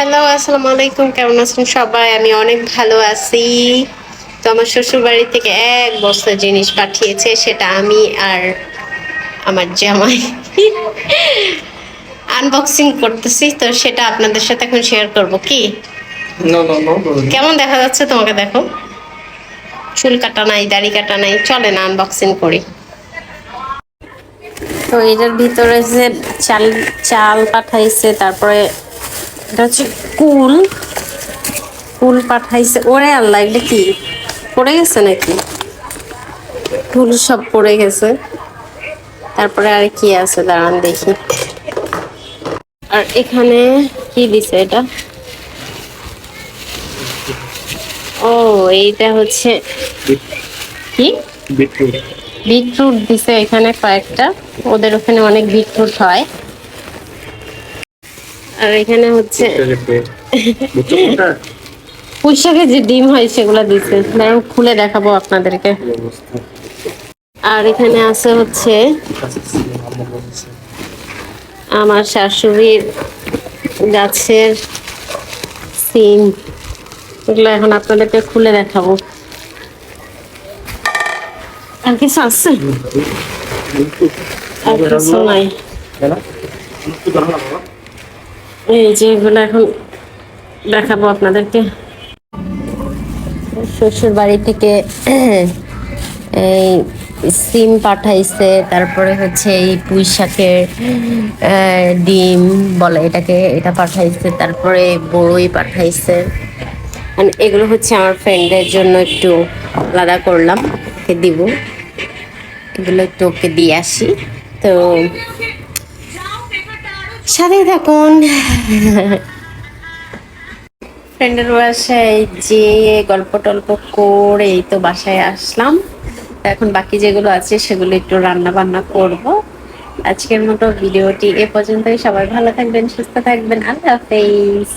Hello, আসসালামু আলাইকুম। কেমন আছেন সবাই? আমি অনেক ভালো আছি। তো আমার শ্বশুর বাড়ি থেকে এক বস্তা জিনিস পাঠিয়েছে, সেটা আমি আর আমার জামাই আনবক্সিং করতেছি। তো সেটা আপনাদের সাথে এখন শেয়ার করব। কি No, no, no, no, no. কেমন দেখা যাচ্ছে তোমাকে? দেখো, চুল কাটা নাই, দাড়ি কাটা নাই, চলে না, আনবক্সিং করি। তো এটার ভিতরে যে চাল চাল পাঠাইছে, তারপরে এটা হচ্ছে কুল ফুল পাঠাইছে। ওরে আল্লাহ, এটা কি পড়ে গেছে নাকি? ফুল সব পড়ে গেছে। তারপরে আর কি আছে দাঁড়ান দেখি। আর এখানে কি দিছে এটা? ও, এইটা হচ্ছে কি, Beetroot. বিটরুট দিছে এখানে কয়েকটা। ওদের ওখানে অনেক বিটরুট হয়। আর এখানে হচ্ছে বুঝছো কোনটা? পুঁই শাকের যে ডিম হয় সেগুলা দিছে। দাঁড়ান খুলে দেখাবো আপনাদেরকে। কি অবস্থা? আর এখানে আছে হচ্ছে আম্মু বলছে। আমার শাশুড়ির গাছের সিম। এগুলো এখন আপনাদেরকে খুলে দেখাবো। আর কিছু আছে? আর কিছু নাই। এই যে এগুলো এখন দেখাবো আপনাদেরকে। শ্বশুর বাড়ি থেকে এই সিম পাঠাইছে, তারপরে হচ্ছে এই পুঁই শাকের ডিম বলে এটাকে, এটা পাঠাইছে, তারপরে বড়ই পাঠাইছে। এগুলো হচ্ছে আমার ফ্রেন্ডের জন্য একটু আলাদা করলাম, ওকে দিব। এগুলো একটু ওকে দিয়ে আসি। তো সাথেই থাকুন। ফ্রেন্ডের বাসায় যে গল্প টল্প করে এই তো বাসায় আসলাম। এখন বাকি যেগুলো আছে সেগুলো একটু রান্না বান্না করব। আজকের মতো ভিডিওটি এ পর্যন্তই। সবাই ভালো থাকবেন, সুস্থ থাকবেন। আল্লাহ হাফেজ।